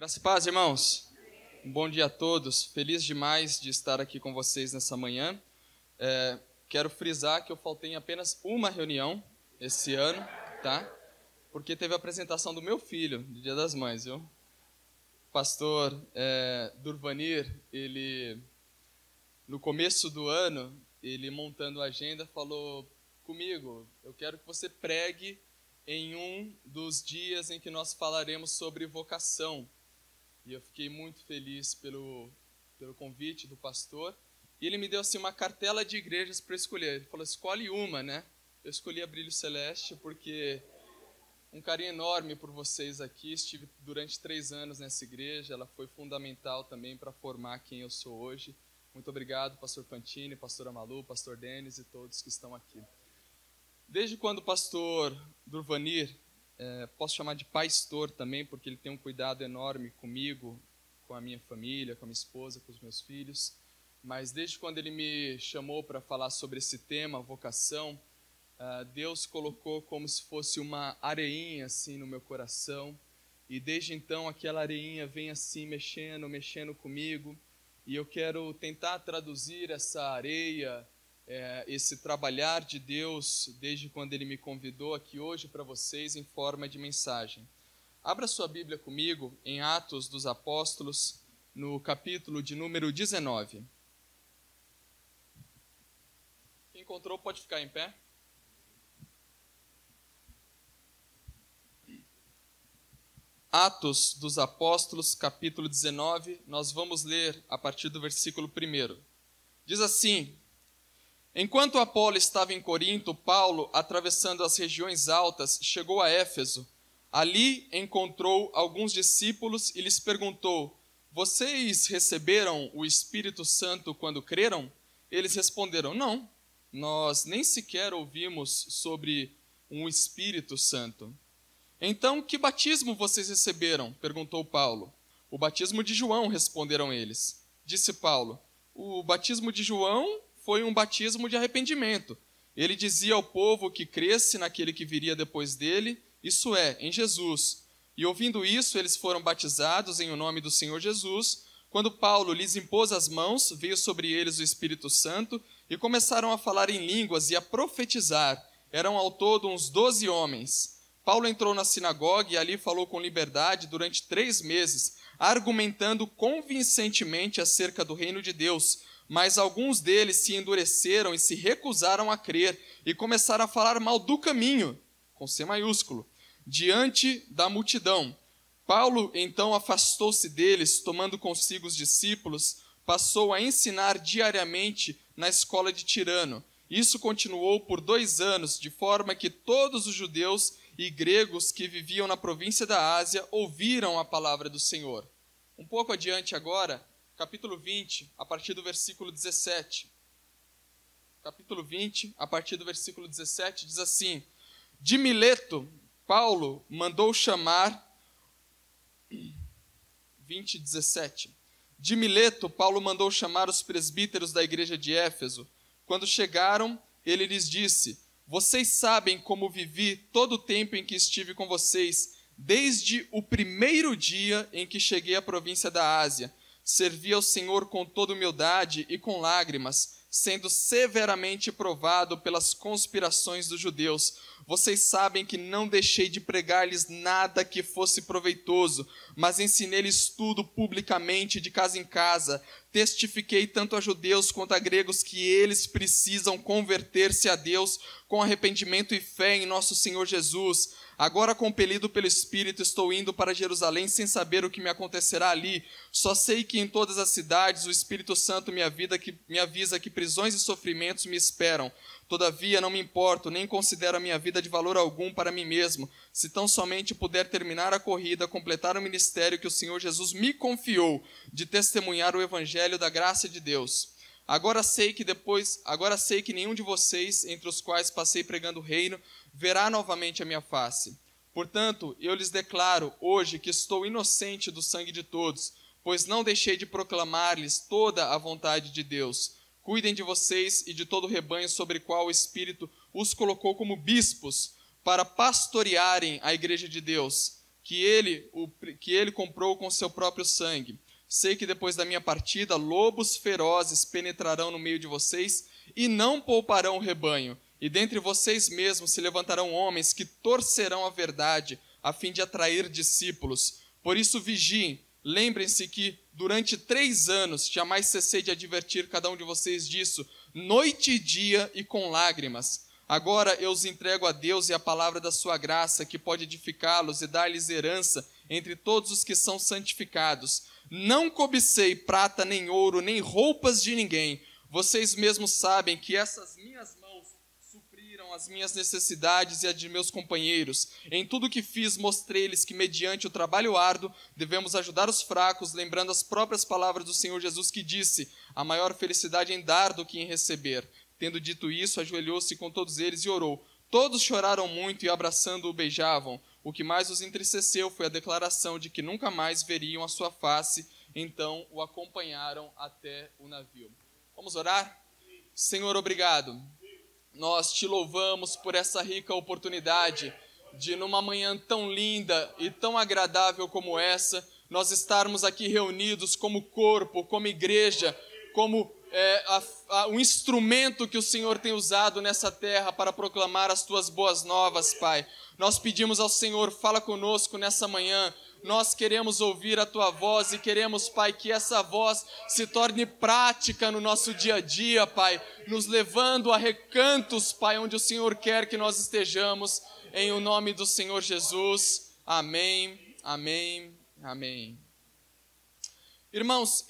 Graça e paz, irmãos. Um bom dia a todos. Feliz demais de estar aqui com vocês nessa manhã. Quero frisar que eu faltei em apenas uma reunião esse ano, tá? Porque teve a apresentação do meu filho, do Dia das Mães, viu? O pastor Durvanir, ele, no começo do ano, ele montando a agenda, falou comigo: eu quero que você pregue em um dos dias em que nós falaremos sobre vocação. E eu fiquei muito feliz pelo convite do pastor. E ele me deu assim uma cartela de igrejas para escolher. Ele falou: escolhe uma, né? Eu escolhi a Brilho Celeste porque um carinho enorme por vocês aqui. Estive durante 3 anos nessa igreja. Ela foi fundamental também para formar quem eu sou hoje. Muito obrigado, pastor Pantini, pastora Malu, pastor Denis e todos que estão aqui. Desde quando o pastor Durvanir, posso chamar de pastor também, porque ele tem um cuidado enorme comigo, com a minha família, com a minha esposa, com os meus filhos. Mas desde quando ele me chamou para falar sobre esse tema, vocação, Deus colocou como se fosse uma areinha assim no meu coração. E desde então aquela areinha vem assim mexendo comigo. E eu quero tentar traduzir essa areia, esse trabalhar de Deus, desde quando Ele me convidou aqui hoje para vocês em forma de mensagem. Abra sua Bíblia comigo em Atos dos Apóstolos, no capítulo de número 19. Quem encontrou pode ficar em pé. Atos dos Apóstolos, capítulo 19, nós vamos ler a partir do versículo 1. Diz assim: enquanto Apolo estava em Corinto, Paulo, atravessando as regiões altas, chegou a Éfeso. Ali encontrou alguns discípulos e lhes perguntou: vocês receberam o Espírito Santo quando creram? Eles responderam: não, nós nem sequer ouvimos sobre um Espírito Santo. Então, que batismo vocês receberam? Perguntou Paulo. O batismo de João, responderam eles. Disse Paulo: o batismo de João foi um batismo de arrependimento. Ele dizia ao povo que cresce naquele que viria depois dele, isso é, em Jesus. E ouvindo isso, eles foram batizados em o nome do Senhor Jesus. Quando Paulo lhes impôs as mãos, veio sobre eles o Espírito Santo e começaram a falar em línguas e a profetizar. Eram ao todo uns 12 homens. Paulo entrou na sinagoga e ali falou com liberdade durante 3 meses, argumentando convincentemente acerca do reino de Deus. Mas alguns deles se endureceram e se recusaram a crer e começaram a falar mal do caminho, com C maiúsculo, diante da multidão. Paulo então afastou-se deles, tomando consigo os discípulos, passou a ensinar diariamente na escola de Tirano. Isso continuou por 2 anos, de forma que todos os judeus e gregos que viviam na província da Ásia ouviram a palavra do Senhor. Um pouco adiante agora, capítulo 20, a partir do versículo 17. Capítulo 20, a partir do versículo 17, diz assim: de Mileto, Paulo mandou chamar... 20, 17. De Mileto, Paulo mandou chamar os presbíteros da igreja de Éfeso. Quando chegaram, ele lhes disse: vocês sabem como vivi todo o tempo em que estive com vocês, desde o primeiro dia em que cheguei à província da Ásia. Servi ao Senhor com toda humildade e com lágrimas, sendo severamente provado pelas conspirações dos judeus. Vocês sabem que não deixei de pregar-lhes nada que fosse proveitoso, mas ensinei-lhes tudo publicamente, de casa em casa. Testifiquei tanto a judeus quanto a gregos que eles precisam converter-se a Deus com arrependimento e fé em nosso Senhor Jesus. Agora, compelido pelo Espírito, estou indo para Jerusalém sem saber o que me acontecerá ali. Só sei que em todas as cidades o Espírito Santo me avisa que prisões e sofrimentos me esperam. Todavia, não me importo, nem considero a minha vida de valor algum para mim mesmo, se tão somente puder terminar a corrida, completar o ministério que o Senhor Jesus me confiou, de testemunhar o evangelho da graça de Deus. Agora sei que nenhum de vocês, entre os quais passei pregando o reino, verá novamente a minha face. Portanto, eu lhes declaro hoje que estou inocente do sangue de todos, pois não deixei de proclamar-lhes toda a vontade de Deus. Cuidem de vocês e de todo o rebanho sobre o qual o Espírito os colocou como bispos, para pastorearem a igreja de Deus, que ele comprou com seu próprio sangue. Sei que depois da minha partida, lobos ferozes penetrarão no meio de vocês e não pouparão o rebanho. E dentre vocês mesmos se levantarão homens que torcerão a verdade, a fim de atrair discípulos. Por isso vigiem, lembrem-se que durante 3 anos jamais cessei de advertir cada um de vocês disso, noite e dia e com lágrimas. Agora eu os entrego a Deus e a palavra da sua graça, que pode edificá-los e dar-lhes herança entre todos os que são santificados. Não cobicei prata, nem ouro, nem roupas de ninguém. Vocês mesmos sabem que essas minhas mãos supriram as minhas necessidades e a de meus companheiros. Em tudo que fiz, mostrei-lhes que, mediante o trabalho árduo, devemos ajudar os fracos, lembrando as próprias palavras do Senhor Jesus, que disse: há maior felicidade em dar do que em receber. Tendo dito isso, ajoelhou-se com todos eles e orou. Todos choraram muito e, abraçando-o, beijavam. O que mais os entristeceu foi a declaração de que nunca mais veriam a sua face. Então o acompanharam até o navio. Vamos orar? Senhor, obrigado. Nós te louvamos por essa rica oportunidade de, numa manhã tão linda e tão agradável como essa, nós estarmos aqui reunidos como corpo, como igreja, como um instrumento que o Senhor tem usado nessa terra para proclamar as tuas boas novas, Pai. Nós pedimos ao Senhor, fala conosco nessa manhã. Nós queremos ouvir a tua voz e queremos, Pai, que essa voz se torne prática no nosso dia a dia, Pai, nos levando a recantos, Pai, onde o Senhor quer que nós estejamos, em o nome do Senhor Jesus. Amém, amém, amém. Irmãos,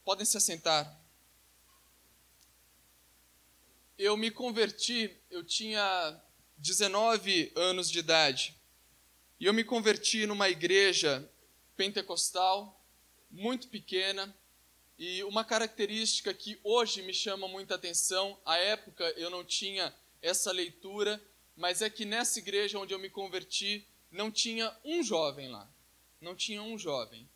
podem se assentar. Eu me converti, eu tinha 19 anos de idade, e eu me converti numa igreja pentecostal, muito pequena, e uma característica que hoje me chama muita atenção, à época eu não tinha essa leitura, mas é que nessa igreja onde eu me converti, não tinha um jovem lá, não tinha um jovem.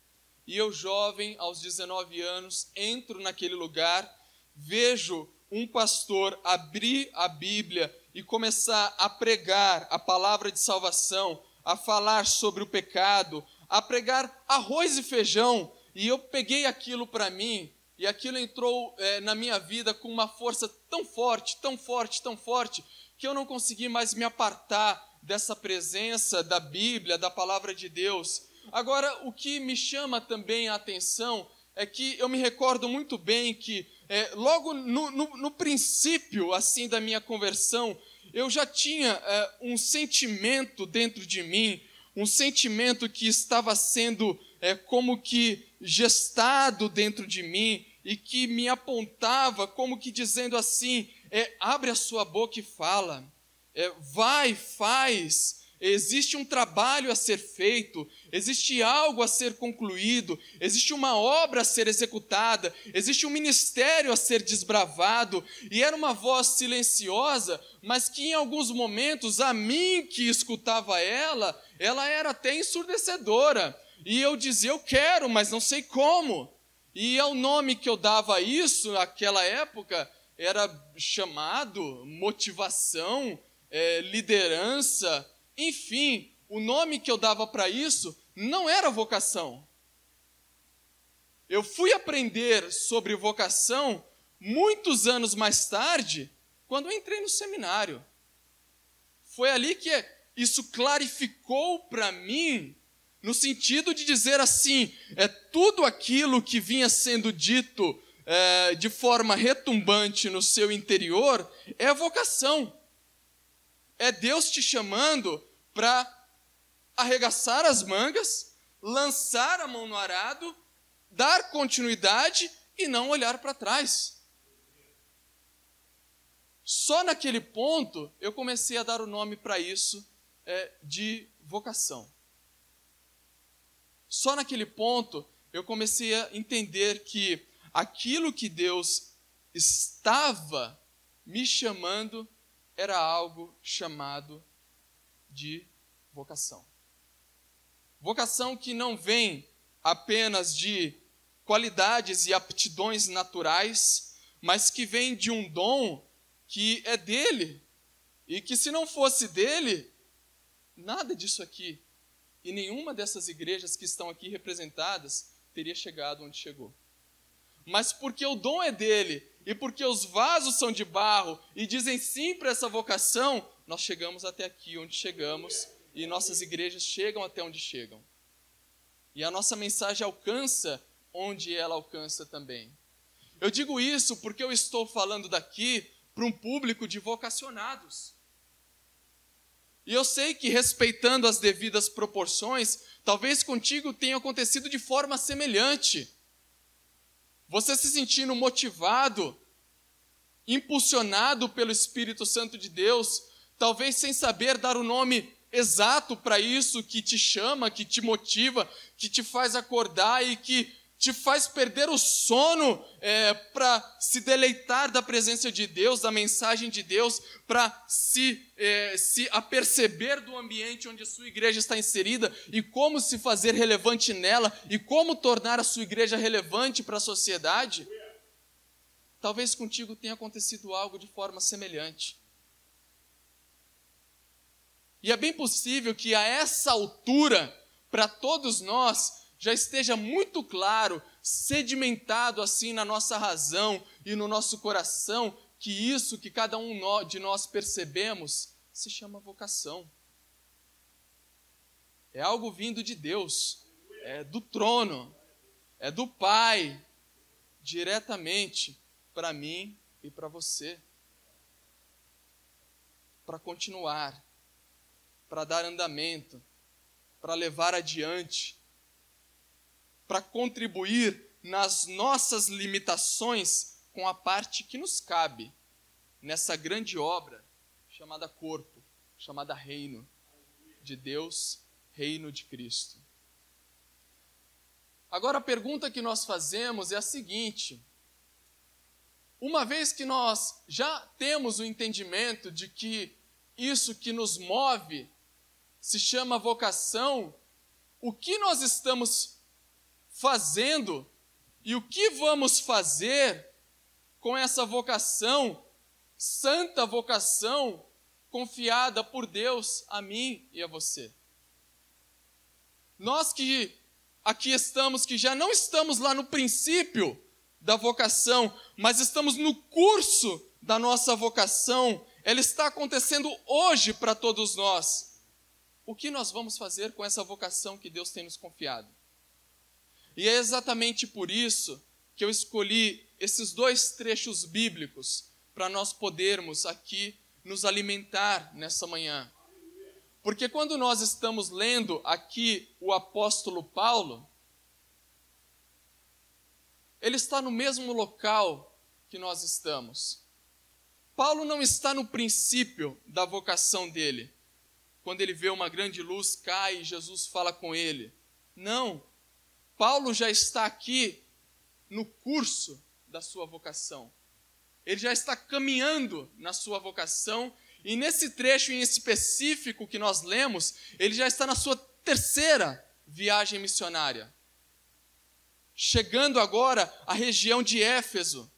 E eu, jovem, aos 19 anos, entro naquele lugar, vejo um pastor abrir a Bíblia e começar a pregar a palavra de salvação, a falar sobre o pecado, a pregar arroz e feijão, e eu peguei aquilo para mim, e aquilo entrou na minha vida com uma força tão forte, tão forte, tão forte, que eu não consegui mais me apartar dessa presença da Bíblia, da palavra de Deus. Agora, o que me chama também a atenção é que eu me recordo muito bem que logo no princípio assim da minha conversão, eu já tinha um sentimento dentro de mim, um sentimento que estava sendo como que gestado dentro de mim e que me apontava como que dizendo assim, abre a sua boca e fala, vai, faz. Existe um trabalho a ser feito, existe algo a ser concluído, existe uma obra a ser executada, existe um ministério a ser desbravado, e era uma voz silenciosa, mas que em alguns momentos, a mim que escutava ela era até ensurdecedora, e eu dizia, eu quero, mas não sei como, e o nome que eu dava a isso, naquela época, era chamado, motivação, liderança. Enfim, o nome que eu dava para isso não era vocação. Eu fui aprender sobre vocação muitos anos mais tarde, quando eu entrei no seminário. Foi ali que isso clarificou para mim, no sentido de dizer assim, tudo aquilo que vinha sendo dito de forma retumbante no seu interior é vocação. É Deus te chamando para arregaçar as mangas, lançar a mão no arado, dar continuidade e não olhar para trás. Só naquele ponto eu comecei a dar o nome para isso de vocação. Só naquele ponto eu comecei a entender que aquilo que Deus estava me chamando era algo chamado de vocação. Vocação que não vem apenas de qualidades e aptidões naturais, mas que vem de um dom que é dele, e que se não fosse dele, nada disso aqui E nenhuma dessas igrejas que estão aqui representadas teria chegado onde chegou. Mas porque o dom é dele, e porque os vasos são de barro, e dizem sim para essa vocação, nós chegamos até aqui onde chegamos, e nossas igrejas chegam até onde chegam. E a nossa mensagem alcança onde ela alcança também. Eu digo isso porque eu estou falando daqui para um público de vocacionados. E eu sei que, respeitando as devidas proporções, talvez contigo tenha acontecido de forma semelhante. Você se sentindo motivado, impulsionado pelo Espírito Santo de Deus, talvez sem saber dar o nome exato para isso que te chama, que te motiva, que te faz acordar e que te faz perder o sono para se deleitar da presença de Deus, da mensagem de Deus, para se aperceber do ambiente onde a sua igreja está inserida e como se fazer relevante nela e como tornar a sua igreja relevante para a sociedade. Talvez contigo tenha acontecido algo de forma semelhante. E é bem possível que a essa altura, para todos nós, já esteja muito claro, sedimentado assim na nossa razão e no nosso coração, que isso que cada um de nós percebemos se chama vocação. É algo vindo de Deus, é do trono, é do Pai, diretamente para mim e para você. Para continuar, para dar andamento, para levar adiante, para contribuir nas nossas limitações com a parte que nos cabe nessa grande obra chamada corpo, chamada reino de Deus, reino de Cristo. Agora a pergunta que nós fazemos é a seguinte: uma vez que nós já temos o entendimento de que isso que nos move se chama vocação, o que nós estamos fazendo e o que vamos fazer com essa vocação, santa vocação, confiada por Deus a mim e a você? Nós que aqui estamos, que já não estamos lá no princípio da vocação, mas estamos no curso da nossa vocação, ela está acontecendo hoje para todos nós. O que nós vamos fazer com essa vocação que Deus tem nos confiado? E é exatamente por isso que eu escolhi esses dois trechos bíblicos para nós podermos aqui nos alimentar nessa manhã. Porque quando nós estamos lendo aqui o apóstolo Paulo, ele está no mesmo local que nós estamos. Paulo não está no princípio da vocação dele, quando ele vê uma grande luz, cai e Jesus fala com ele. Não. Paulo já está aqui no curso da sua vocação. Ele já está caminhando na sua vocação, e nesse trecho em específico que nós lemos, ele já está na sua terceira viagem missionária. Chegando agora à região de Éfeso,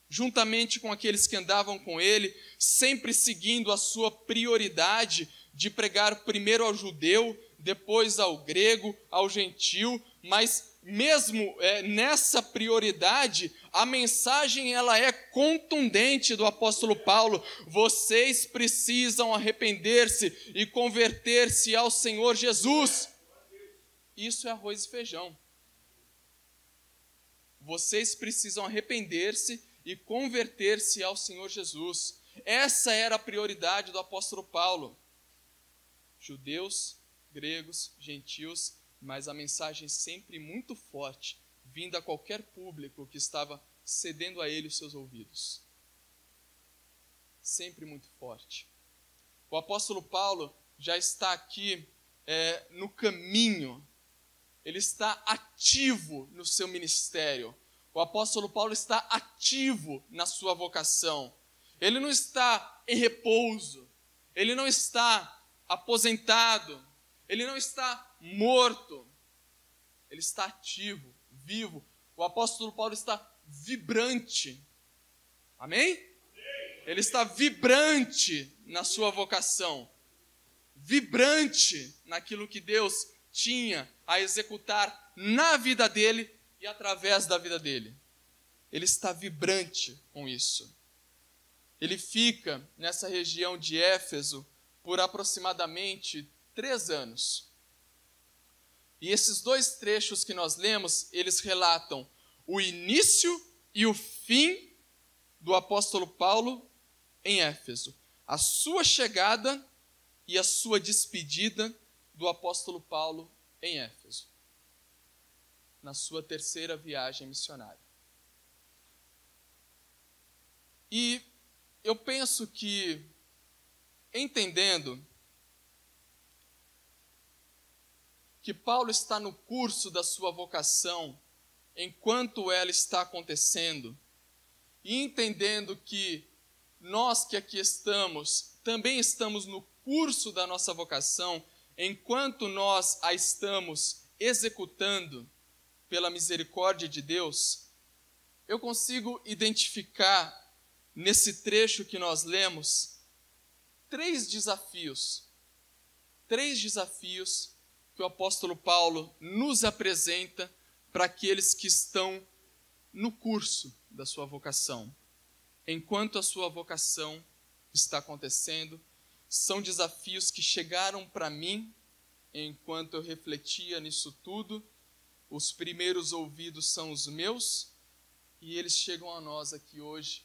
juntamente com aqueles que andavam com ele, sempre seguindo a sua prioridade de pregar primeiro ao judeu, depois ao grego, ao gentil, mas mesmo nessa prioridade, a mensagem ela é contundente do apóstolo Paulo: vocês precisam arrepender-se e converter-se ao Senhor Jesus. Isso é arroz e feijão. Vocês precisam arrepender-se e converter-se ao Senhor Jesus. Essa era a prioridade do apóstolo Paulo. Judeus, gregos, gentios, mas a mensagem sempre muito forte, vinda a qualquer público que estava cedendo a ele os seus ouvidos. Sempre muito forte. O apóstolo Paulo já está aqui no caminho, ele está ativo no seu ministério. O apóstolo Paulo está ativo na sua vocação. Ele não está em repouso, ele não está aposentado, ele não está morto, ele está ativo, vivo. O apóstolo Paulo está vibrante. Amém? Ele está vibrante na sua vocação. vibrante naquilo que Deus tinha a executar na vida dele e através da vida dele. Ele está vibrante com isso. Ele fica nessa região de Éfeso por aproximadamente 3 anos. E esses 2 trechos que nós lemos, eles relatam o início e o fim do apóstolo Paulo em Éfeso. A sua chegada e a sua despedida do apóstolo Paulo em Éfeso, na sua 3ª viagem missionária. E eu penso que, entendendo que Paulo está no curso da sua vocação, enquanto ela está acontecendo, e entendendo que nós que aqui estamos, também estamos no curso da nossa vocação, enquanto nós a estamos executando pela misericórdia de Deus, eu consigo identificar nesse trecho que nós lemos 3 desafios que o apóstolo Paulo nos apresenta para aqueles que estão no curso da sua vocação. Enquanto a sua vocação está acontecendo, são desafios que chegaram para mim enquanto eu refletia nisso tudo. Os primeiros ouvidos são os meus e eles chegam a nós aqui hoje.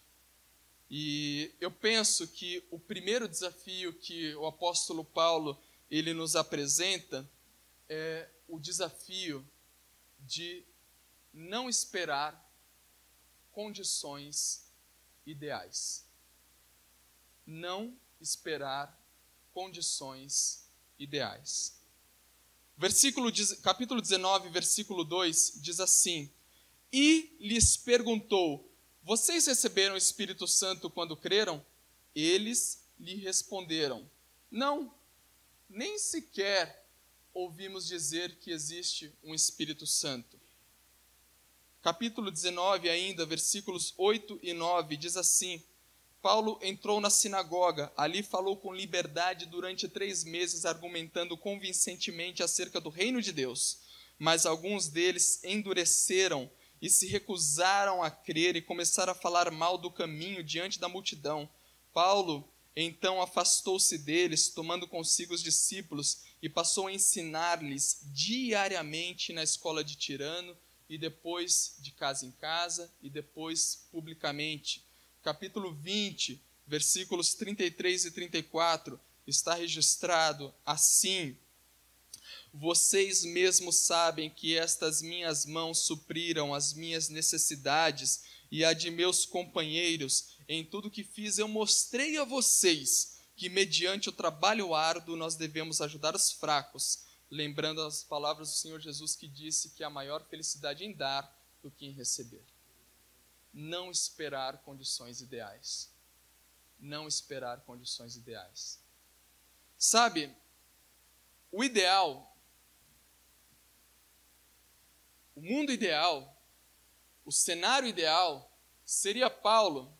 E eu penso que o primeiro desafio que o apóstolo Paulo ele nos apresenta é o desafio de não esperar condições ideais. Não esperar condições ideais. Capítulo 19, versículo 2, diz assim: E lhes perguntou: Vocês receberam o Espírito Santo quando creram? Eles lhe responderam: Não, nem sequer ouvimos dizer que existe um Espírito Santo. Capítulo 19 ainda, versículos 8 e 9, diz assim: Paulo entrou na sinagoga, ali falou com liberdade durante 3 meses, argumentando convincentemente acerca do reino de Deus. Mas alguns deles endureceram e se recusaram a crer e começaram a falar mal do caminho diante da multidão. Paulo então afastou-se deles, tomando consigo os discípulos, e passou a ensinar-lhes diariamente na escola de Tirano, e depois de casa em casa, e depois publicamente. Capítulo 20, versículos 33 e 34, está registrado assim: Vocês mesmos sabem que estas minhas mãos supriram as minhas necessidades e a de meus companheiros. Em tudo que fiz eu mostrei a vocês que mediante o trabalho árduo nós devemos ajudar os fracos, lembrando as palavras do Senhor Jesus que disse que há maior felicidade em dar do que em receber. Não esperar condições ideais. Não esperar condições ideais. Sabe, o ideal, o mundo ideal, o cenário ideal seria Paulo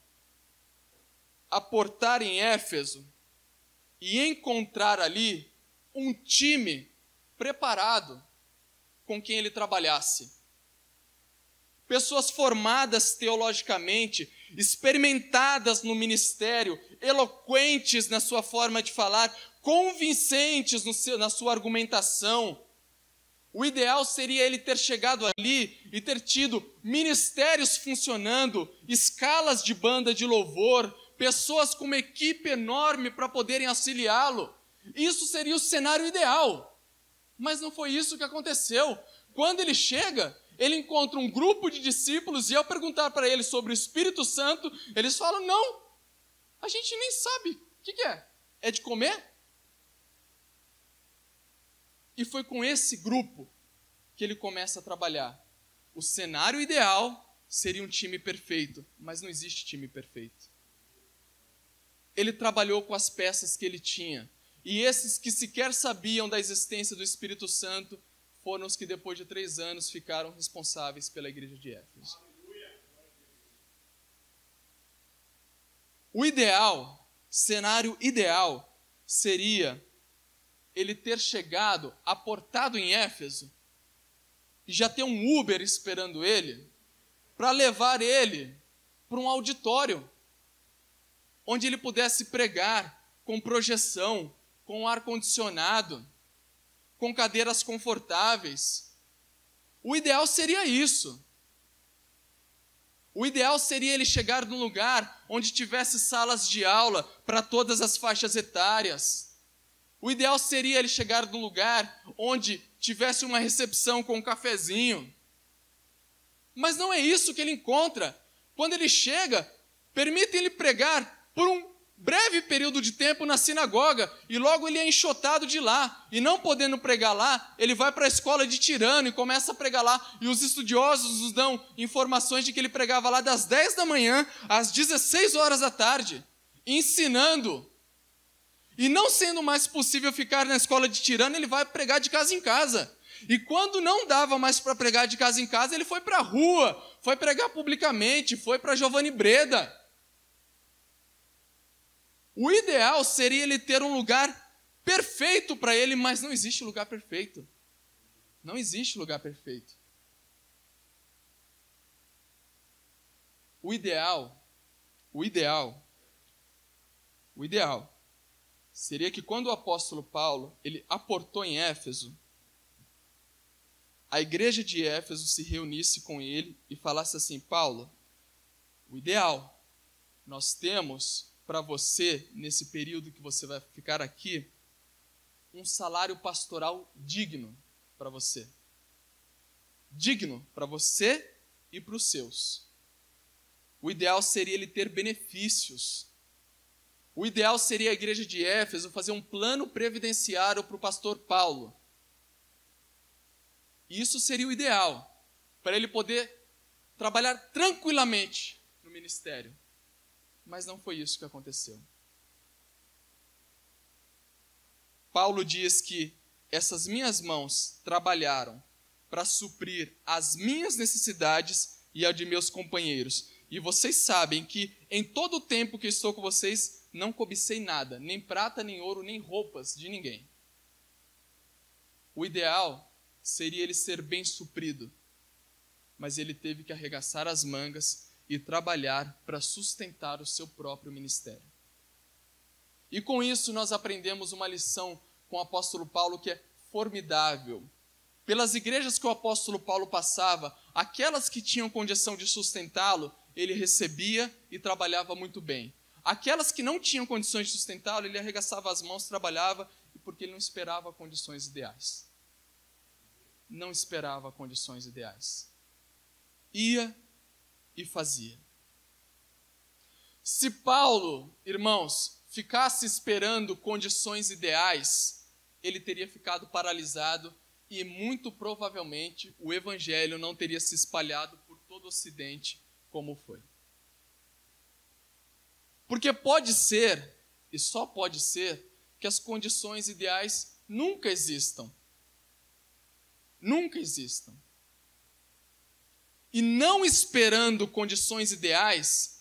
aportar em Éfeso e encontrar ali um time preparado com quem ele trabalhasse. Pessoas formadas teologicamente, experimentadas no ministério, eloquentes na sua forma de falar, convincentes na sua argumentação. O ideal seria ele ter chegado ali e ter tido ministérios funcionando, escalas de banda de louvor, pessoas com uma equipe enorme para poderem auxiliá-lo. Isso seria o cenário ideal. Mas não foi isso que aconteceu. Quando ele chega, ele encontra um grupo de discípulos e ao perguntar para eles sobre o Espírito Santo, eles falam: não, a gente nem sabe. O que é? É de comer? E foi com esse grupo que ele começa a trabalhar. O cenário ideal seria um time perfeito, mas não existe time perfeito. Ele trabalhou com as peças que ele tinha. E esses que sequer sabiam da existência do Espírito Santo foram os que depois de 3 anos ficaram responsáveis pela igreja de Éfeso. O ideal, cenário ideal, seria ele ter chegado, aportado em Éfeso, e já ter um Uber esperando ele, para levar ele para um auditório, onde ele pudesse pregar com projeção, com ar-condicionado, com cadeiras confortáveis. O ideal seria isso. O ideal seria ele chegar num lugar onde tivesse salas de aula para todas as faixas etárias. O ideal seria ele chegar num lugar onde tivesse uma recepção com um cafezinho. Mas não é isso que ele encontra. Quando ele chega, permitem ele pregar por um breve período de tempo na sinagoga, e logo ele é enxotado de lá, e não podendo pregar lá, ele vai para a escola de Tirano e começa a pregar lá, e os estudiosos nos dão informações de que ele pregava lá das 10 da manhã às 16 horas da tarde, ensinando. E não sendo mais possível ficar na escola de Tirano, ele vai pregar de casa em casa. E quando não dava mais para pregar de casa em casa, ele foi para a rua, foi pregar publicamente, foi para Giovanni Breda. O ideal seria ele ter um lugar perfeito para ele, mas não existe lugar perfeito. Não existe lugar perfeito. O ideal seria que quando o apóstolo Paulo, ele aportou em Éfeso, a igreja de Éfeso se reunisse com ele e falasse assim: Paulo, o ideal, nós temos para você, nesse período que você vai ficar aqui, um salário pastoral digno para você. Digno para você e para os seus. O ideal seria ele ter benefícios. O ideal seria a igreja de Éfeso fazer um plano previdenciário para o pastor Paulo. Isso seria o ideal, para ele poder trabalhar tranquilamente no ministério. Mas não foi isso que aconteceu. Paulo diz que essas minhas mãos trabalharam para suprir as minhas necessidades e a de meus companheiros. E vocês sabem que em todo o tempo que estou com vocês, não cobicei nada, nem prata, nem ouro, nem roupas de ninguém. O ideal seria ele ser bem suprido, mas ele teve que arregaçar as mangas e trabalhar para sustentar o seu próprio ministério. E com isso nós aprendemos uma lição com o apóstolo Paulo que é formidável. Pelas igrejas que o apóstolo Paulo passava, aquelas que tinham condição de sustentá-lo, ele recebia e trabalhava muito bem. Aquelas que não tinham condições de sustentá-lo, ele arregaçava as mãos, trabalhava, porque ele não esperava condições ideais. Não esperava condições ideais. Ia e fazia. Se Paulo, irmãos, ficasse esperando condições ideais, ele teria ficado paralisado e muito provavelmente o evangelho não teria se espalhado por todo o Ocidente como foi. Porque pode ser, e só pode ser, que as condições ideais nunca existam. Nunca existam. E não esperando condições ideais,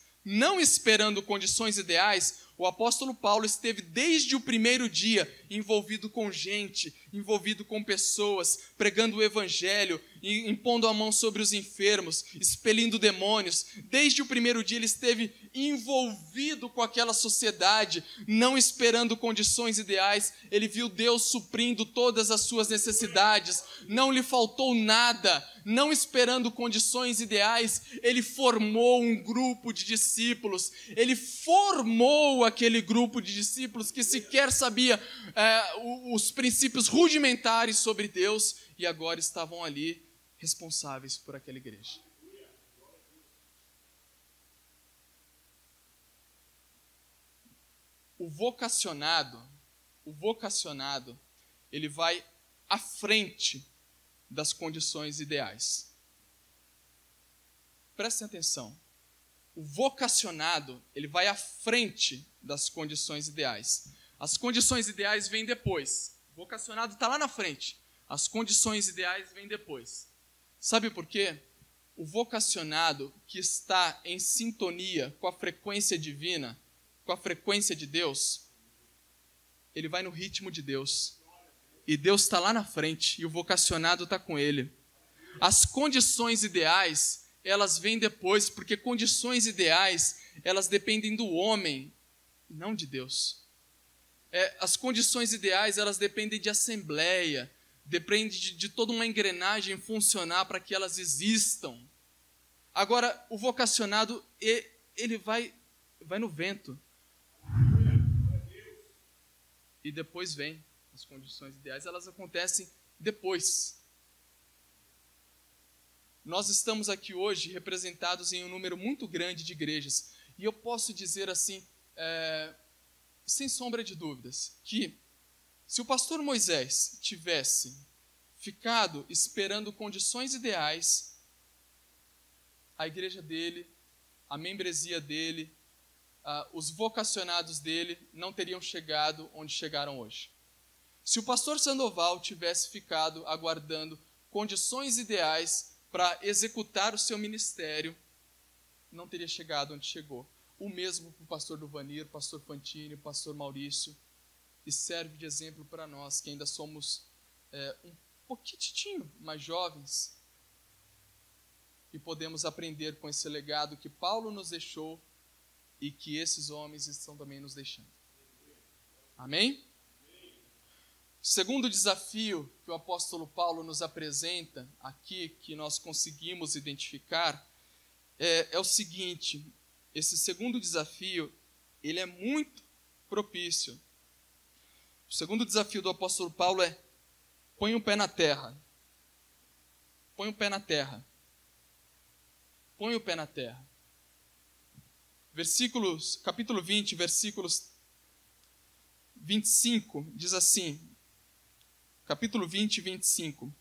o apóstolo Paulo esteve desde o primeiro dia envolvido com gente, envolvido com pessoas, pregando o evangelho, impondo a mão sobre os enfermos, expelindo demônios. Desde o primeiro dia ele esteve envolvido com aquela sociedade, não esperando condições ideais. Ele viu Deus suprindo todas as suas necessidades, não lhe faltou nada. Não esperando condições ideais, ele formou um grupo de discípulos. Ele formou aquele grupo de discípulos que sequer sabia os princípios rudimentares sobre Deus e agora estavam ali responsáveis por aquela igreja. O vocacionado, ele vai à frente das condições ideais. Prestem atenção. O vocacionado, ele vai à frente das condições ideais. As condições ideais vêm depois. O vocacionado está lá na frente. As condições ideais vêm depois. Sabe por quê? O vocacionado que está em sintonia com a frequência divina, com a frequência de Deus, ele vai no ritmo de Deus. e Deus está lá na frente e o vocacionado está com ele. As condições ideais, elas vêm depois, porque condições ideais, elas dependem do homem, não de Deus. As condições ideais, elas dependem de assembleia, dependem de toda uma engrenagem funcionar para que elas existam. Agora, o vocacionado, ele vai no vento. E depois vem as condições ideais, elas acontecem depois. Nós estamos aqui hoje representados em um número muito grande de igrejas. E eu posso dizer assim, sem sombra de dúvidas, que se o pastor Moisés tivesse ficado esperando condições ideais, a igreja dele, a membresia dele, os vocacionados dele não teriam chegado onde chegaram hoje. Se o pastor Sandoval tivesse ficado aguardando condições ideais para executar o seu ministério, não teria chegado onde chegou. O mesmo para o pastor Duvanir, o pastor Fantini, o pastor Maurício. E serve de exemplo para nós, que ainda somos um pouquinho mais jovens, e podemos aprender com esse legado que Paulo nos deixou e que esses homens estão também nos deixando. Amém? O segundo desafio que o apóstolo Paulo nos apresenta aqui, que nós conseguimos identificar, é o seguinte: esse segundo desafio, ele é muito propício. O segundo desafio do apóstolo Paulo é: põe o pé na terra. Põe o pé na terra. Põe o pé na terra. Capítulo 20, versículos 25, diz assim, capítulo 20, 25.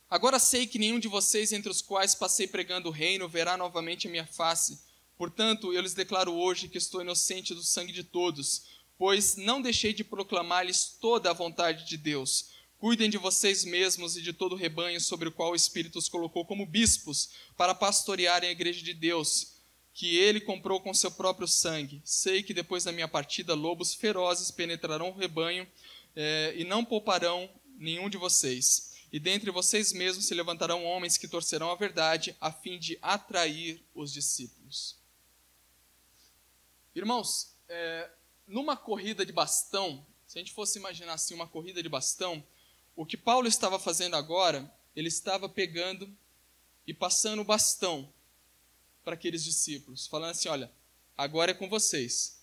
Agora sei que nenhum de vocês, entre os quais passei pregando o reino, verá novamente a minha face. Portanto, eu lhes declaro hoje que estou inocente do sangue de todos, pois não deixei de proclamar-lhes toda a vontade de Deus. Cuidem de vocês mesmos e de todo o rebanho sobre o qual o Espírito os colocou como bispos, para pastorearem a igreja de Deus, que ele comprou com seu próprio sangue. Sei que depois da minha partida, lobos ferozes penetrarão o rebanho e não pouparão nenhum de vocês. E dentre vocês mesmos se levantarão homens que torcerão a verdade, a fim de atrair os discípulos. Irmãos, numa corrida de bastão, se a gente fosse imaginar assim uma corrida de bastão, o que Paulo estava fazendo agora, ele estava pegando e passando o bastão para aqueles discípulos, falando assim: olha, agora é com vocês.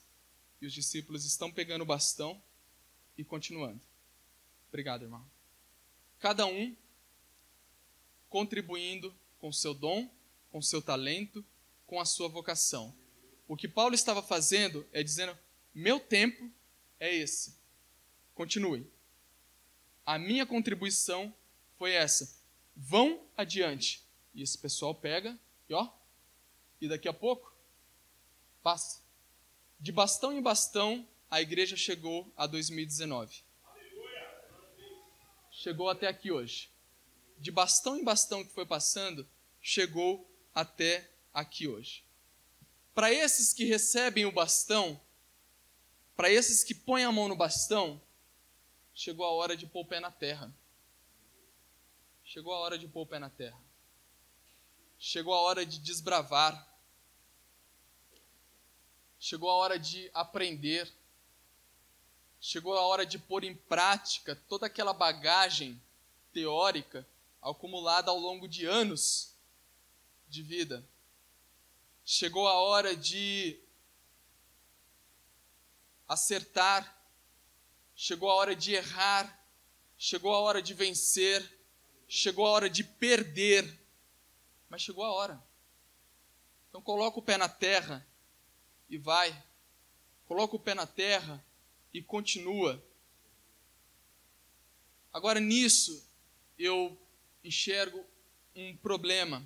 E os discípulos estão pegando o bastão e continuando. Obrigado, irmão. Cada um contribuindo com o seu dom, com o seu talento, com a sua vocação. O que Paulo estava fazendo é dizendo: meu tempo é esse. Continue. A minha contribuição foi essa. Vão adiante. E esse pessoal pega e daqui a pouco passa. De bastão em bastão, a igreja chegou a 2019. Chegou até aqui hoje. De bastão em bastão que foi passando, chegou até aqui hoje. Para esses que recebem o bastão, para esses que põem a mão no bastão, chegou a hora de pôr o pé na terra. Chegou a hora de pôr o pé na terra. Chegou a hora de desbravar. Chegou a hora de aprender. Chegou a hora de pôr em prática toda aquela bagagem teórica acumulada ao longo de anos de vida. Chegou a hora de acertar. Chegou a hora de errar. Chegou a hora de vencer. Chegou a hora de perder. Mas chegou a hora. Então coloca o pé na terra e vai. Coloca o pé na terra e continua. Agora nisso eu enxergo um problema.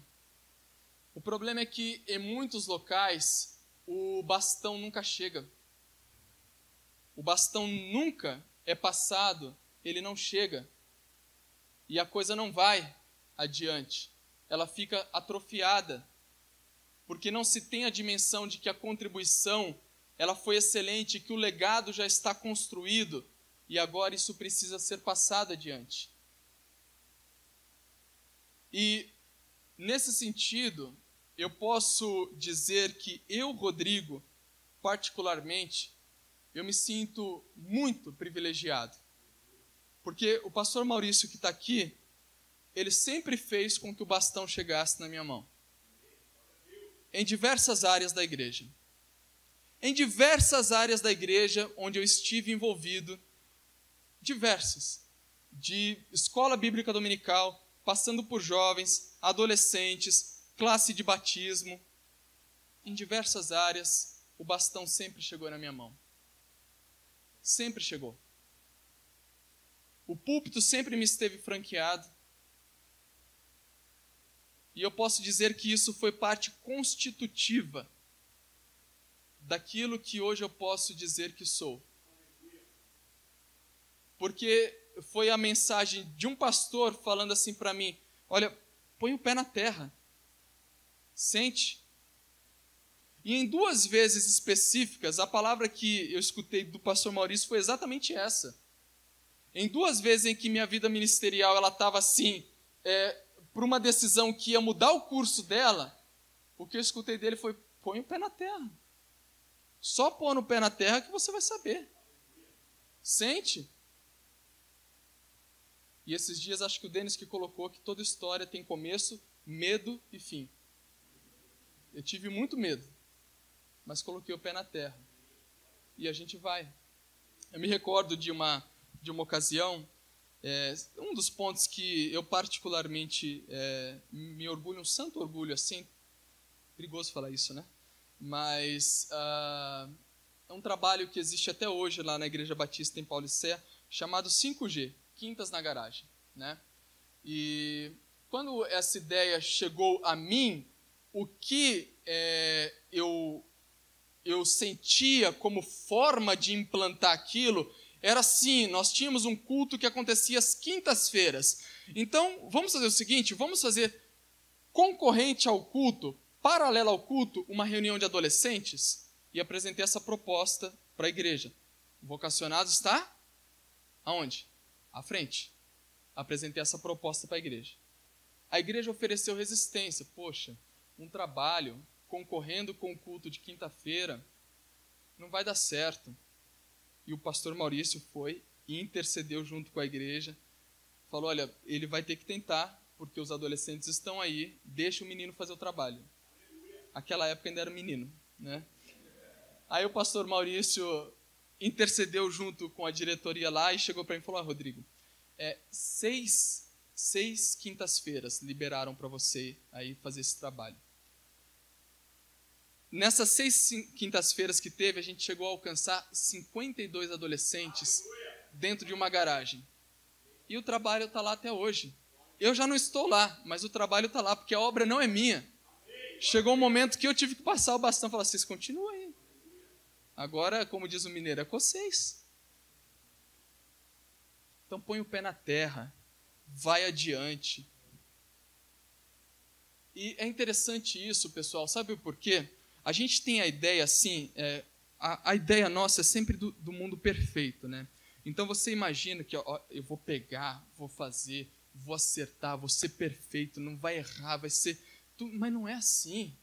O problema é que em muitos locais o bastão nunca chega. O bastão nunca é passado, ele não chega. E a coisa não vai adiante. Ela fica atrofiada. Porque não se tem a dimensão de que a contribuição ela foi excelente, que o legado já está construído. e agora isso precisa ser passado adiante. E, nesse sentido, eu posso dizer que eu, Rodrigo, particularmente, eu me sinto muito privilegiado. Porque o pastor Maurício que está aqui, ele sempre fez com que o bastão chegasse na minha mão. Em diversas áreas da igreja. Em diversas áreas da igreja onde eu estive envolvido, diversas. De escola bíblica dominical, passando por jovens, adolescentes, classe de batismo. Em diversas áreas, o bastão sempre chegou na minha mão. Sempre chegou. O púlpito sempre me esteve franqueado. E eu posso dizer que isso foi parte constitutiva daquilo que hoje eu posso dizer que sou. Porque foi a mensagem de um pastor falando assim para mim: olha, põe o pé na terra, sente. E em 2 vezes específicas, a palavra que eu escutei do pastor Maurício foi exatamente essa. Em 2 vezes em que minha vida ministerial ela estava assim, por uma decisão que ia mudar o curso dela, o que eu escutei dele foi: põe o pé na terra. Só pôr o pé na terra que você vai saber. Sente. E esses dias acho que o Denis que colocou que toda história tem começo, medo e fim. Eu tive muito medo, mas coloquei o pé na terra. E a gente vai. Eu me recordo de uma ocasião, um dos pontos que eu particularmente me orgulho, um santo orgulho, assim, perigoso falar isso, né? Mas é um trabalho que existe até hoje lá na Igreja Batista em Paulicé, chamado 5G, Quintas na Garagem, né? E quando essa ideia chegou a mim, o que eu sentia como forma de implantar aquilo era assim: nós tínhamos um culto que acontecia às quintas-feiras. Então, vamos fazer o seguinte, vamos fazer concorrente ao culto, paralela ao culto, uma reunião de adolescentes, e apresentei essa proposta para a igreja. O vocacionado está aonde? À frente. Apresentei essa proposta para a igreja. A igreja ofereceu resistência. Poxa, um trabalho concorrendo com o culto de quinta-feira não vai dar certo. E o pastor Maurício foi e intercedeu junto com a igreja. Falou: olha, ele vai ter que tentar, porque os adolescentes estão aí, deixa o menino fazer o trabalho. Aquela época ainda era menino, né? Aí o pastor Maurício intercedeu junto com a diretoria lá e chegou para mim e falou: Rodrigo, 6 quintas-feiras liberaram para você aí fazer esse trabalho. Nessas 6 quintas-feiras que teve, a gente chegou a alcançar 52 adolescentes dentro de uma garagem. E o trabalho está lá até hoje. Eu já não estou lá, mas o trabalho está lá, porque a obra não é minha. Chegou um momento que eu tive que passar o bastão e falar: vocês continuam aí. Agora, como diz o mineiro, é com vocês. Então põe o pé na terra, vai adiante. E é interessante isso, pessoal, sabe por quê? A gente tem a ideia assim, a ideia nossa é sempre do mundo perfeito, né? Então você imagina que eu vou pegar, vou fazer, vou acertar, vou ser perfeito, não vai errar, vai ser... Mas não é assim.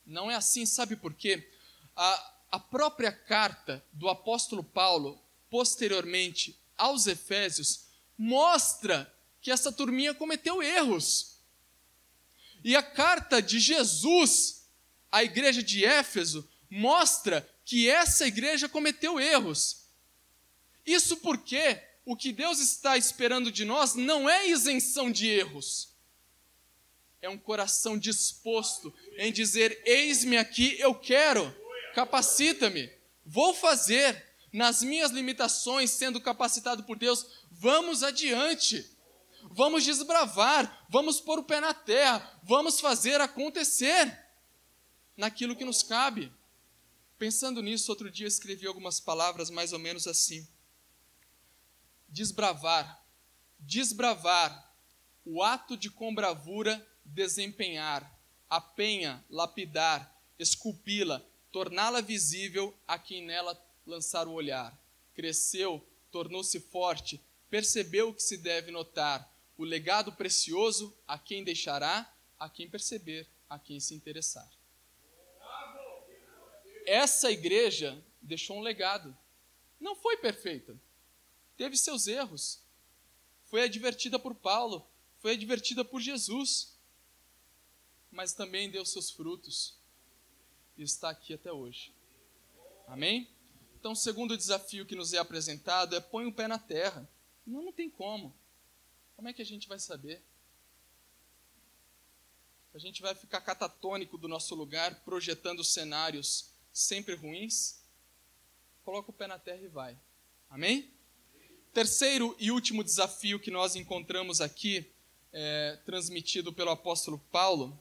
Não é assim, sabe por quê? A própria carta do apóstolo Paulo, posteriormente aos Efésios, mostra que essa turminha cometeu erros. E a carta de Jesus à igreja de Éfeso mostra que essa igreja cometeu erros. Isso porque o que Deus está esperando de nós não é isenção de erros. É um coração disposto em dizer: eis-me aqui, eu quero, capacita-me, vou fazer, nas minhas limitações, sendo capacitado por Deus, vamos adiante, vamos desbravar, vamos pôr o pé na terra, vamos fazer acontecer naquilo que nos cabe. Pensando nisso, outro dia eu escrevi algumas palavras mais ou menos assim: desbravar, o ato de com bravura desempenhar, a penha, lapidar, esculpi-la, torná-la visível a quem nela lançar o olhar. Cresceu, tornou-se forte, percebeu que se deve notar o legado precioso a quem deixará, a quem perceber, a quem se interessar. Essa igreja deixou um legado. Não foi perfeita. Teve seus erros. Foi advertida por Paulo, foi advertida por Jesus, mas também deu seus frutos e está aqui até hoje. Amém? Então, o segundo desafio que nos é apresentado é: põe o pé na terra. Não tem como. Como é que a gente vai saber? A gente vai ficar catatônico do nosso lugar, projetando cenários sempre ruins? Coloca o pé na terra e vai. Amém? Terceiro e último desafio que nós encontramos aqui, transmitido pelo apóstolo Paulo.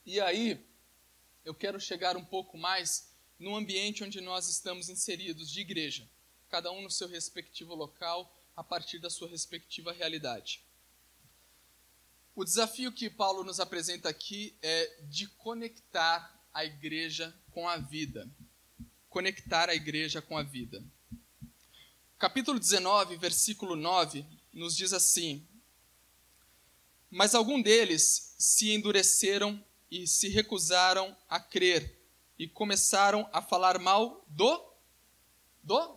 E aí, eu quero chegar um pouco mais no ambiente onde nós estamos inseridos, de igreja. Cada um no seu respectivo local, a partir da sua respectiva realidade. O desafio que Paulo nos apresenta aqui é de conectar a igreja com a vida. Conectar a igreja com a vida. Capítulo 19, versículo 9, nos diz assim: mas algum deles se endureceram e se recusaram a crer, e começaram a falar mal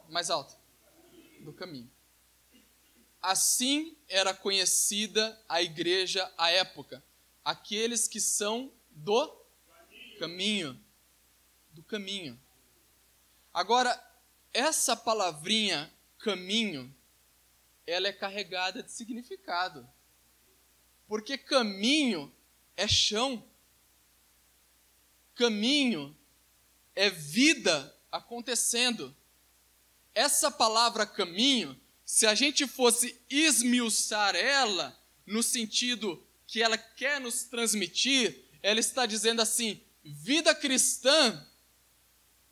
mais alto, do caminho. Assim era conhecida a igreja à época, aqueles que são do caminho. Do caminho. Agora, essa palavrinha caminho, ela é carregada de significado. Porque caminho é chão. Caminho é vida acontecendo. Essa palavra caminho, se a gente fosse esmiuçar ela, no sentido que ela quer nos transmitir, ela está dizendo assim: vida cristã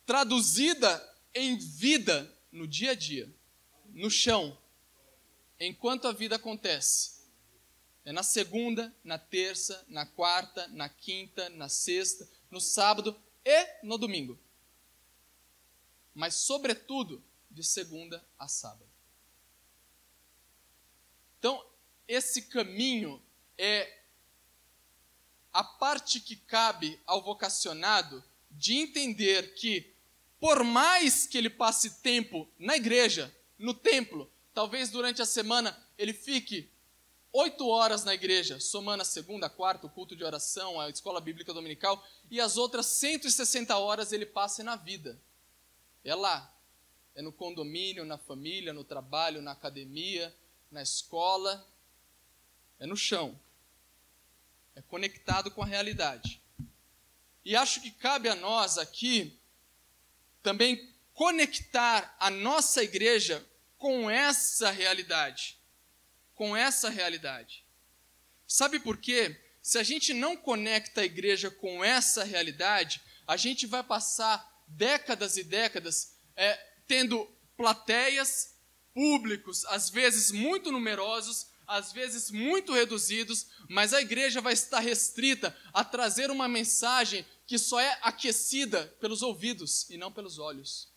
traduzida em vida no dia a dia, no chão, enquanto a vida acontece. É na segunda, na terça, na quarta, na quinta, na sexta, no sábado e no domingo. Mas, sobretudo, de segunda a sábado. Então, esse caminho é a parte que cabe ao vocacionado de entender que, por mais que ele passe tempo na igreja, no templo, talvez durante a semana ele fique 8 horas na igreja, somando a segunda, a quarta, o culto de oração, a escola bíblica dominical, e as outras 160 horas ele passa na vida. É lá, é no condomínio, na família, no trabalho, na academia, na escola, é no chão. É conectado com a realidade. E acho que cabe a nós aqui também conectar a nossa igreja com essa realidade. Com essa realidade. Sabe por quê? Se a gente não conecta a igreja com essa realidade, a gente vai passar décadas e décadas tendo plateias, públicos, às vezes muito numerosos, às vezes muito reduzidos, mas a igreja vai estar restrita a trazer uma mensagem que só é aquecida pelos ouvidos e não pelos olhos.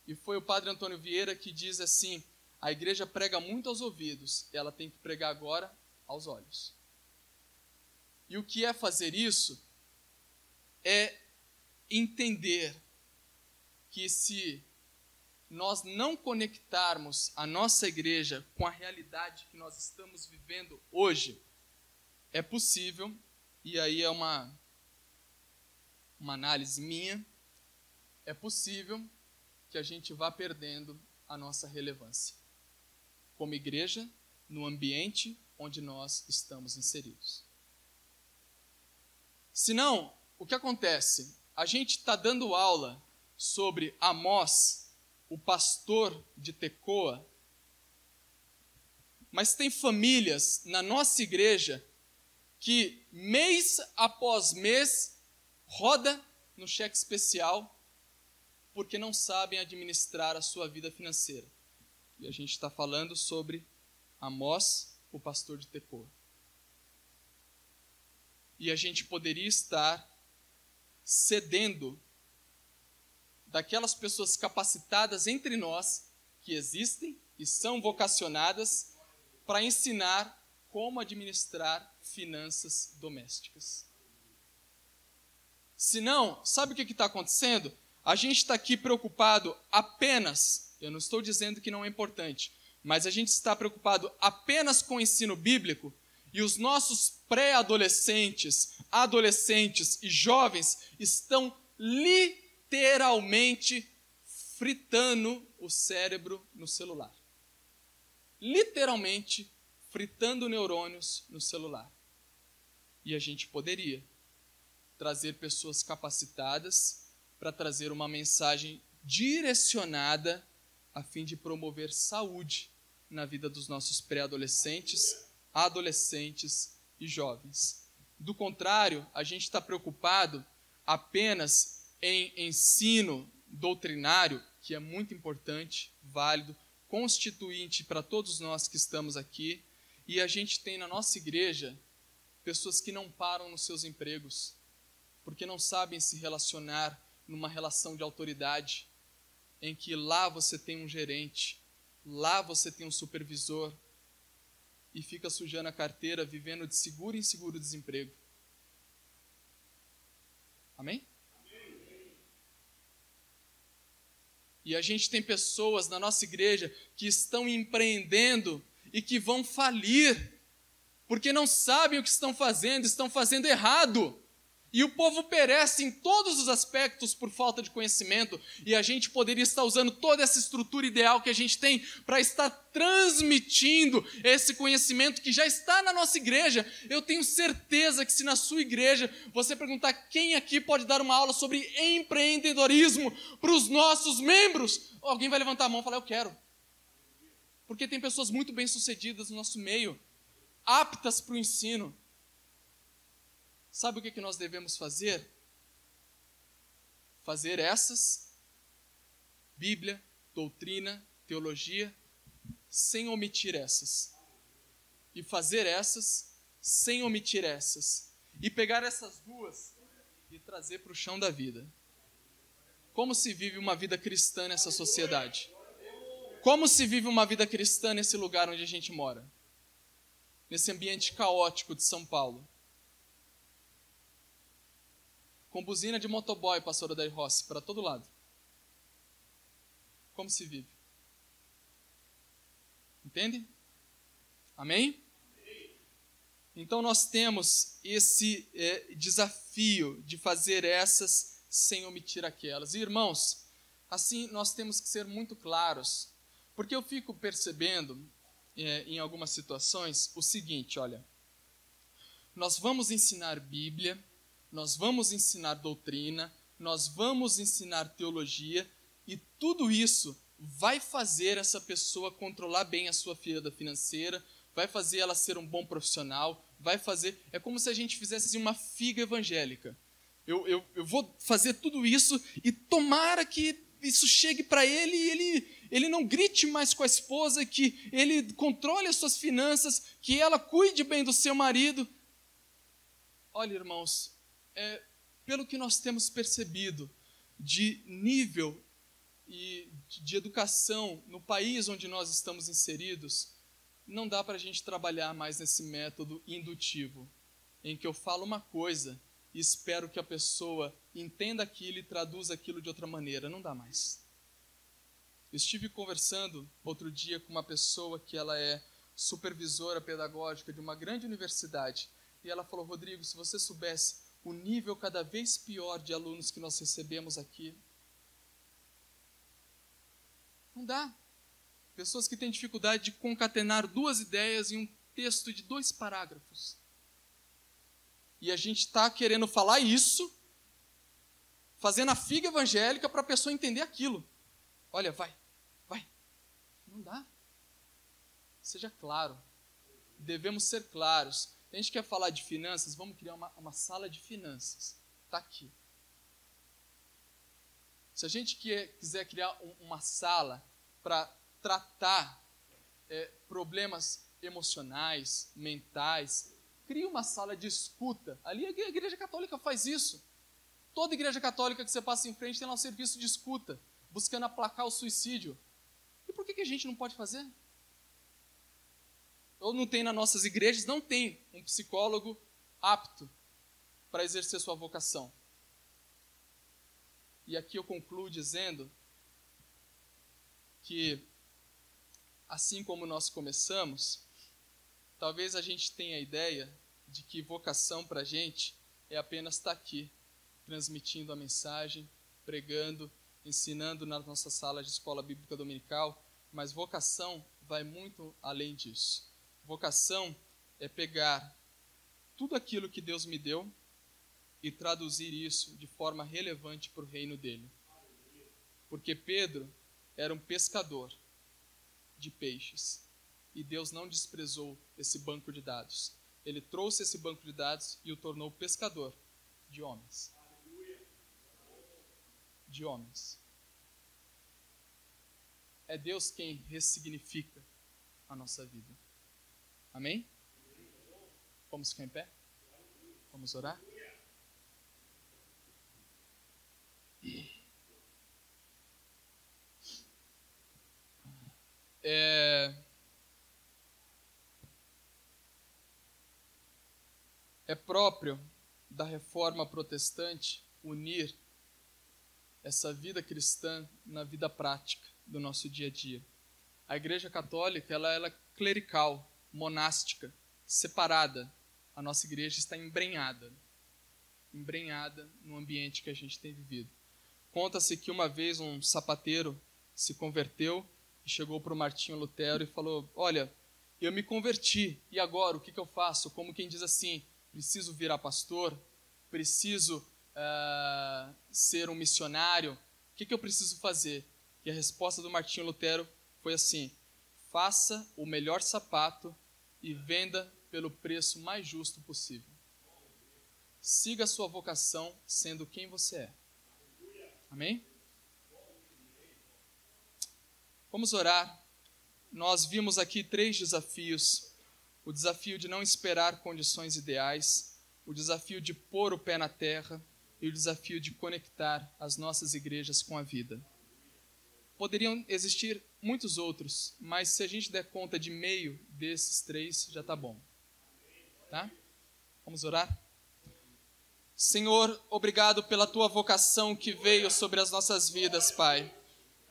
E foi o padre Antônio Vieira que diz assim: a igreja prega muito aos ouvidos, ela tem que pregar agora aos olhos. E o que é fazer isso? É entender que se nós não conectarmos a nossa igreja com a realidade que nós estamos vivendo hoje, é possível, e aí é uma análise minha, é possível que a gente vá perdendo a nossa relevância como igreja, no ambiente onde nós estamos inseridos. Senão, o que acontece? A gente está dando aula sobre Amós, o pastor de Tecoa, mas tem famílias na nossa igreja que mês após mês roda no cheque especial porque não sabem administrar a sua vida financeira. E a gente está falando sobre Amós, o pastor de Tecoa. E a gente poderia estar cedendo daquelas pessoas capacitadas entre nós, que existem e são vocacionadas para ensinar como administrar finanças domésticas. Senão, sabe o que está acontecendo? A gente está aqui preocupado apenas, eu não estou dizendo que não é importante, mas a gente está preocupado apenas com o ensino bíblico e os nossos pré-adolescentes, adolescentes e jovens estão literalmente fritando o cérebro no celular. Literalmente fritando neurônios no celular. E a gente poderia trazer pessoas capacitadas para trazer uma mensagem direcionada a fim de promover saúde na vida dos nossos pré-adolescentes, adolescentes e jovens. Do contrário, a gente está preocupado apenas em ensino doutrinário, que é muito importante, válido, constituinte para todos nós que estamos aqui, e a gente tem na nossa igreja pessoas que não param nos seus empregos, porque não sabem se relacionar numa relação de autoridade, em que lá você tem um gerente, lá você tem um supervisor, e fica sujando a carteira, vivendo de seguro em seguro desemprego. Amém? E a gente tem pessoas na nossa igreja que estão empreendendo e que vão falir, porque não sabem o que estão fazendo errado. E o povo perece em todos os aspectos por falta de conhecimento, e a gente poderia estar usando toda essa estrutura ideal que a gente tem para estar transmitindo esse conhecimento que já está na nossa igreja. Eu tenho certeza que se na sua igreja você perguntar quem aqui pode dar uma aula sobre empreendedorismo para os nossos membros, alguém vai levantar a mão e falar, eu quero. Porque tem pessoas muito bem-sucedidas no nosso meio, aptas para o ensino. Sabe o que nós devemos fazer? Fazer essas, Bíblia, doutrina, teologia, sem omitir essas. E fazer essas, sem omitir essas. E pegar essas duas e trazer para o chão da vida. Como se vive uma vida cristã nessa sociedade? Como se vive uma vida cristã nesse lugar onde a gente mora? Nesse ambiente caótico de São Paulo? Com buzina de motoboy, pastor Odair Rossi, para todo lado. Como se vive? Entende? Amém? Então nós temos esse desafio de fazer essas sem omitir aquelas. E irmãos, assim nós temos que ser muito claros, porque eu fico percebendo em algumas situações o seguinte, olha, nós vamos ensinar Bíblia, nós vamos ensinar doutrina, nós vamos ensinar teologia, e tudo isso vai fazer essa pessoa controlar bem a sua vida financeira, vai fazer ela ser um bom profissional, vai fazer... É como se a gente fizesse assim, uma figa evangélica. Eu vou fazer tudo isso e tomara que isso chegue para ele e ele não grite mais com a esposa, que ele controle as suas finanças, que ela cuide bem do seu marido. Olha, irmãos, pelo que nós temos percebido de nível e de educação no país onde nós estamos inseridos, não dá para a gente trabalhar mais nesse método indutivo, em que eu falo uma coisa e espero que a pessoa entenda aquilo e traduza aquilo de outra maneira. Não dá mais. Eu estive conversando outro dia com uma pessoa que ela é supervisora pedagógica de uma grande universidade, e ela falou, Rodrigo, se você soubesse o nível cada vez pior de alunos que nós recebemos aqui. Não dá. Pessoas que têm dificuldade de concatenar duas ideias em um texto de 2 parágrafos. E a gente está querendo falar isso, fazendo a figa evangélica para a pessoa entender aquilo. Olha, vai. Não dá. Seja claro. Devemos ser claros. Se a gente quer falar de finanças, vamos criar uma sala de finanças. Está aqui. Se a gente quiser criar uma sala para tratar problemas emocionais, mentais, cria uma sala de escuta. Ali a Igreja Católica faz isso. Toda igreja católica que você passa em frente tem lá um serviço de escuta, buscando aplacar o suicídio. E por que a gente não pode fazer? Ou não tem nas nossas igrejas, não tem um psicólogo apto para exercer sua vocação. E aqui eu concluo dizendo que, assim como nós começamos, talvez a gente tenha a ideia de que vocação para a gente é apenas estar aqui, transmitindo a mensagem, pregando, ensinando na nossa sala de escola bíblica dominical, mas vocação vai muito além disso. Vocação é pegar tudo aquilo que Deus me deu e traduzir isso de forma relevante para o reino dele. Porque Pedro era um pescador de peixes e Deus não desprezou esse banco de dados. Ele trouxe esse banco de dados e o tornou pescador de homens. De homens. É Deus quem ressignifica a nossa vida. Amém? Vamos ficar em pé? Vamos orar? É próprio da reforma protestante unir essa vida cristã na vida prática do nosso dia a dia. A Igreja Católica ela é clerical, monástica, separada. A nossa igreja está embrenhada no ambiente que a gente tem vivido. Conta-se que uma vez um sapateiro se converteu e chegou para o Martinho Lutero e falou: olha, eu me converti, e agora o que eu faço? Como quem diz assim, preciso virar pastor? Preciso ser um missionário? O que eu preciso fazer? E a resposta do Martinho Lutero foi assim: faça o melhor sapato e venda pelo preço mais justo possível. Siga a sua vocação sendo quem você é. Amém? Vamos orar. Nós vimos aqui 3 desafios. O desafio de não esperar condições ideais, o desafio de pôr o pé na terra e o desafio de conectar as nossas igrejas com a vida. Poderiam existir muitos outros, mas se a gente der conta de meio desses 3, já está bom. Tá? Vamos orar? Senhor, obrigado pela tua vocação que veio sobre as nossas vidas, Pai.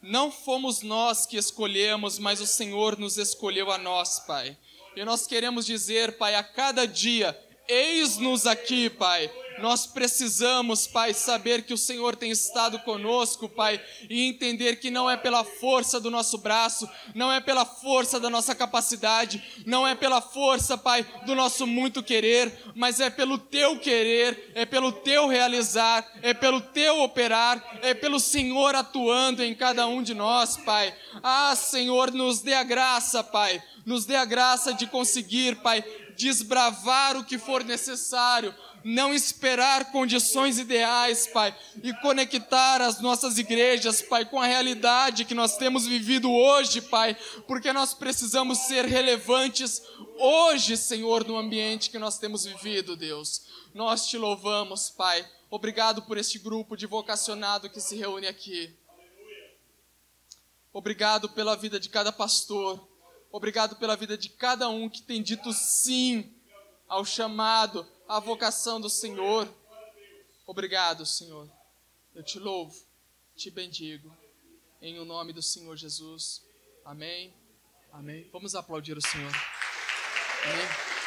Não fomos nós que escolhemos, mas o Senhor nos escolheu a nós, Pai. E nós queremos dizer, Pai, a cada dia, eis-nos aqui, Pai. Nós precisamos, Pai, saber que o Senhor tem estado conosco, Pai, e entender que não é pela força do nosso braço, não é pela força da nossa capacidade, não é pela força, Pai, do nosso muito querer, mas é pelo Teu querer, é pelo Teu realizar, é pelo Teu operar, é pelo Senhor atuando em cada um de nós, Pai. Ah, Senhor, nos dê a graça, Pai, nos dê a graça de conseguir, Pai, desbravar o que for necessário, não esperar condições ideais, Pai, e conectar as nossas igrejas, Pai, com a realidade que nós temos vivido hoje, Pai, porque nós precisamos ser relevantes hoje, Senhor, no ambiente que nós temos vivido, Deus. Nós te louvamos, Pai. Obrigado por este grupo de vocacionado que se reúne aqui. Obrigado pela vida de cada pastor. Obrigado pela vida de cada um que tem dito sim ao chamado, à vocação do Senhor. Obrigado, Senhor. Eu te louvo, te bendigo. Em o nome do Senhor Jesus. Amém. Amém. Vamos aplaudir o Senhor. Amém.